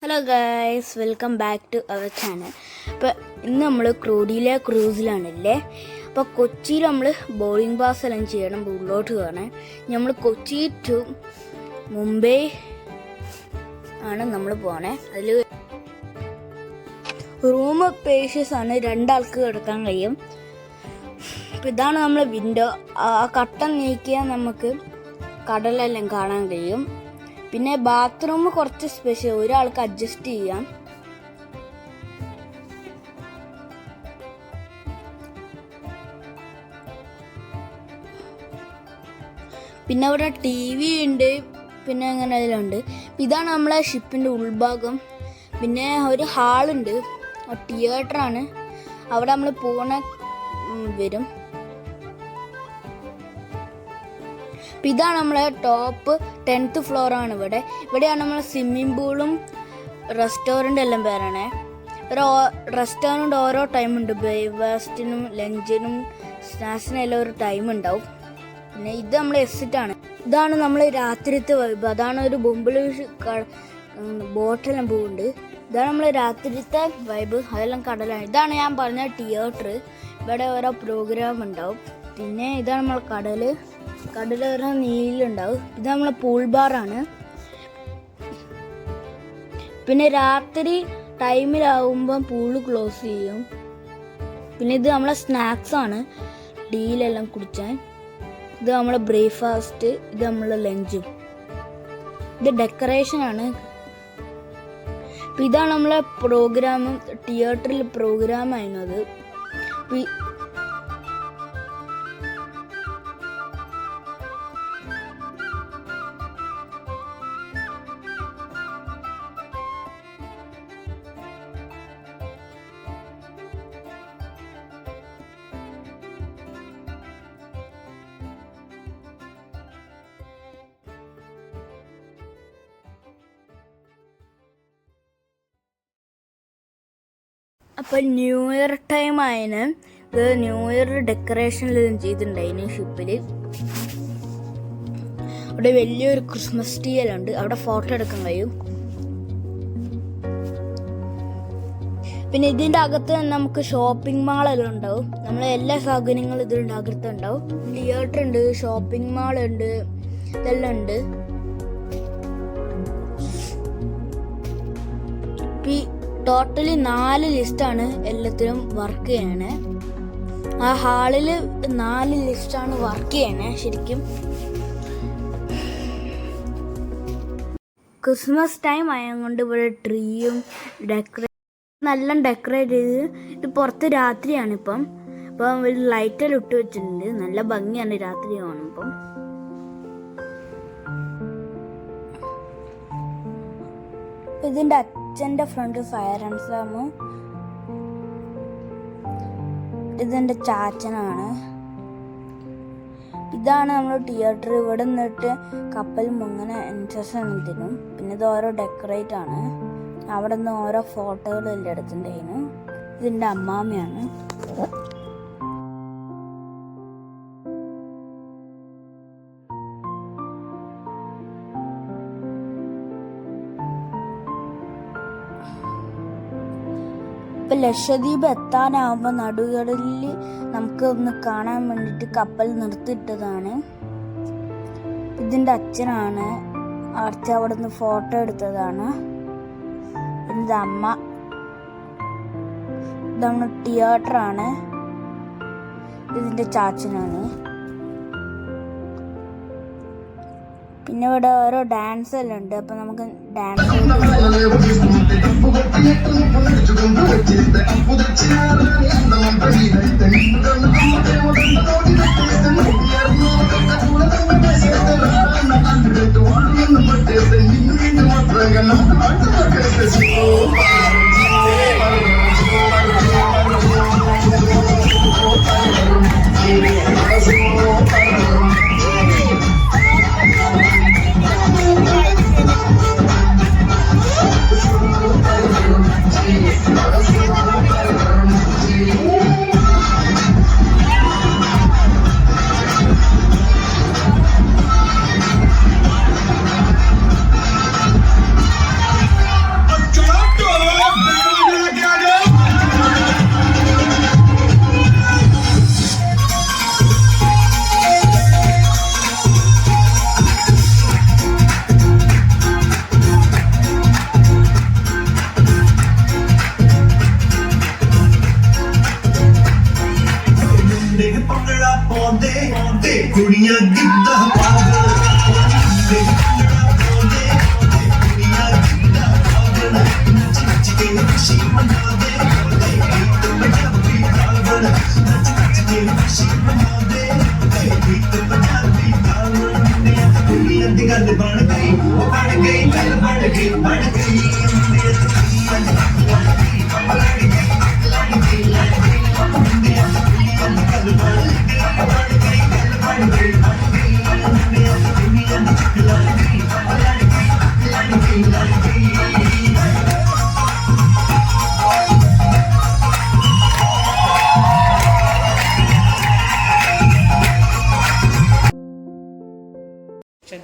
Hello guys, welcome back to our channel. അപ്പോൾ ഇന്ന് നമ്മൾ ക്രൂഡിയിലെ ക്രൂസിലാണല്ലേ. അപ്പോൾ കൊച്ചിയിൽ നമ്മൾ ബോർഡിംഗ് പാസ് എല്ലാം ചെയ്യണം, ഉള്ളോട്ട് കയറണം. നമ്മൾ കൊച്ചി ടു മുംബൈ ആണ് നമ്മൾ പോകണേ. അതിൽ റൂം പേഷ്യസ് ആണ്, രണ്ടാൾക്ക് കിടക്കാൻ കഴിയും. അപ്പോൾ ഇതാണ് നമ്മളെ വിൻഡോ. ആ കട്ടൻ നീക്കിയാൽ നമുക്ക് കടലെല്ലാം കാണാൻ കഴിയും. പിന്നെ ബാത്റൂം കുറച്ച് സ്പെഷ്യൽ, ഒരാൾക്ക് അഡ്ജസ്റ്റ് ചെയ്യാം. പിന്നെ അവിടെ TV ഉണ്ട്, പിന്നെ അങ്ങനെ അതിലുണ്ട്. ഇതാണ് നമ്മളെ ഷിപ്പിൻ്റെ ഉൾഭാഗം. പിന്നെ ഒരു ഹാളുണ്ട്, തിയേറ്ററാണ്. അവിടെ നമ്മൾ പോണ വരും. ഇതാണ് നമ്മളെ ടോപ്പ് 10th ഫ്ലോറാണ്. ഇവിടെയാണ് നമ്മളെ സ്വിമ്മിംഗ് പൂളും റെസ്റ്റോറൻറ്റ് എല്ലാം വരണേ. റെസ്റ്റോറൻറ്റ് ഓരോ ടൈമുണ്ട്, ബ്രേക്ക്ഫാസ്റ്റിനും ലഞ്ചിനും സ്നാക്സിനും എല്ലാം ഒരു ടൈം ഉണ്ടാവും. പിന്നെ ഇത് നമ്മൾ എക്സിറ്റാണ്. ഇതാണ് നമ്മൾ രാത്രിത്തെ വൈബ്. അതാണ് ഒരു ബൊമ്പിൾ ബോട്ടെല്ലാം പോകുന്നുണ്ട്. ഇതാണ് നമ്മൾ രാത്രിത്തെ വൈബ്, അതെല്ലാം കടലാണ്. ഇതാണ് ഞാൻ പറഞ്ഞ തിയേറ്റർ. ഇവിടെ ഓരോ പ്രോഗ്രാം ഉണ്ടാവും. പിന്നെ ഇതാണ് നമ്മളെ കടൽ ഓരോ നീലുണ്ടാവും. ഇത് നമ്മളെ പൂൾ ബാറാണ്. പിന്നെ രാത്രി ടൈമിലാവുമ്പം പൂള് ക്ലോസ് ചെയ്യും. പിന്നെ ഇത് നമ്മളെ സ്നാക്സ് ആണ്, ടീയിലെല്ലാം കുടിച്ചാൽ. ഇത് നമ്മളെ ബ്രേക്ക്ഫാസ്റ്റ്, ഇത് നമ്മളെ ലഞ്ചും. ഇത് ഡെക്കറേഷൻ ആണ്. ഇതാണ് നമ്മളെ പ്രോഗ്രാം, തിയേറ്ററിൽ പ്രോഗ്രാം ആയിരുന്നത്. അപ്പോൾ ന്യൂ ഇയർ ടൈം ആയതിന് ഇത് ന്യൂ ഇയർ ഡെക്കറേഷനിലും ചെയ്തിട്ടുണ്ടായിന് ഷിപ്പിൽ. അവിടെ വലിയൊരു ക്രിസ്മസ് ട്രീ എല്ലാം ഉണ്ട്, അവിടെ ഫോട്ടോ എടുക്കാൻ കഴിയും. പിന്നെ ഇതിൻ്റെ അകത്ത് നമുക്ക് ഷോപ്പിംഗ് മാളെല്ലാം ഉണ്ടാവും. നമ്മളെ എല്ലാ സൗകര്യങ്ങളും ഇതിൻ്റെ അകത്ത് ഉണ്ടാവും. തിയേറ്റർ ഉണ്ട്, ഷോപ്പിംഗ് മാൾ ഉണ്ട്, ഇതെല്ലാം ഉണ്ട്. ടോട്ടലി 4 ലിസ്റ്റാണ് എല്ലാത്തിനും വർക്ക് ചെയ്യണേ. ആ ഹാളിൽ 4 ലിസ്റ്റാണ് വർക്ക് ചെയ്യണേ. ശരിക്കും ക്രിസ്മസ് ടൈം ആയതുകൊണ്ട് ഇവിടെ ട്രീയും നല്ല ഡെക്കറേറ്റ് ചെയ്ത്. ഇത് പുറത്ത് രാത്രിയാണ് ഇപ്പം ലൈറ്റെല്ലാം ഇട്ട് വെച്ചിട്ടുണ്ട്. നല്ല ഭംഗിയാണ് രാത്രി കാണുമ്പം. ഇതിൻ്റെ അച്ഛൻ്റെ ഫ്രണ്ട് ഫയർ ആൻഡ് സ്ലാമ്. ഇതെൻ്റെ ചാച്ചനാണ്. ഇതാണ് നമ്മൾ തിയേറ്റർ. ഇവിടെ നിന്നിട്ട് കപ്പൽ മുങ്ങനെ എൻട്രൻസ് തരും. പിന്നെ ഇത് ഓരോ ഡെക്കറേറ്റ് ആണ്. അവിടെ നിന്ന് ഓരോ ഫോട്ടോകളെല്ലാം എടുത്തിട്ടുണ്ടായിരുന്നു. ഇതിൻ്റെ അമ്മാമ്മയാണ്. ഇപ്പം ലക്ഷദ്വീപ് എത്താനാവുമ്പോൾ നടുകടലിൽ നമുക്ക് ഒന്ന് കാണാൻ വേണ്ടിയിട്ട് കപ്പൽ നിർത്തിയിട്ടതാണ്. ഇതിൻ്റെ അച്ഛനാണ്. അവിടെ നിന്ന് ഫോട്ടോ എടുത്തതാണ്. ഇതിൻ്റെ അമ്മ. ഇതാണ് തിയേറ്ററാണ്. ഇതിൻ്റെ ചാച്ചനാണ്. പിന്നെ ഇവിടെ ഓരോ ഡാൻസ് എല്ലാം ഉണ്ട്. അപ്പം നമുക്ക് ഡാൻസ്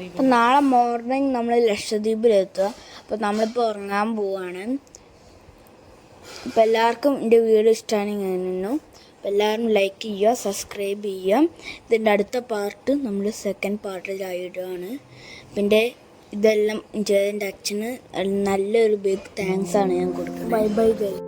അപ്പം നാളെ മോർണിംഗ് നമ്മൾ ലക്ഷദ്വീപിലെത്തുക. അപ്പോൾ നമ്മളിപ്പോൾ ഉറങ്ങാൻ പോവാണ്. അപ്പോൾ എല്ലാവർക്കും എൻ്റെ വീഡിയോ ഇഷ്ടമാണെന്നു. അപ്പോൾ എല്ലാവരും ലൈക്ക് ചെയ്യുക, സബ്സ്ക്രൈബ് ചെയ്യുക. ഇതിൻ്റെ അടുത്ത പാർട്ട് നമ്മൾ സെക്കൻഡ് പാർട്ടിലായിടുകയാണ്. പിന്നെ ഇതെല്ലാം ചെയ്തതിൻ്റെ അച്ഛന് നല്ലൊരു ബിഗ് താങ്ക്സ് ആണ് ഞാൻ കൊടുക്കുന്നത്. Bye bye guys.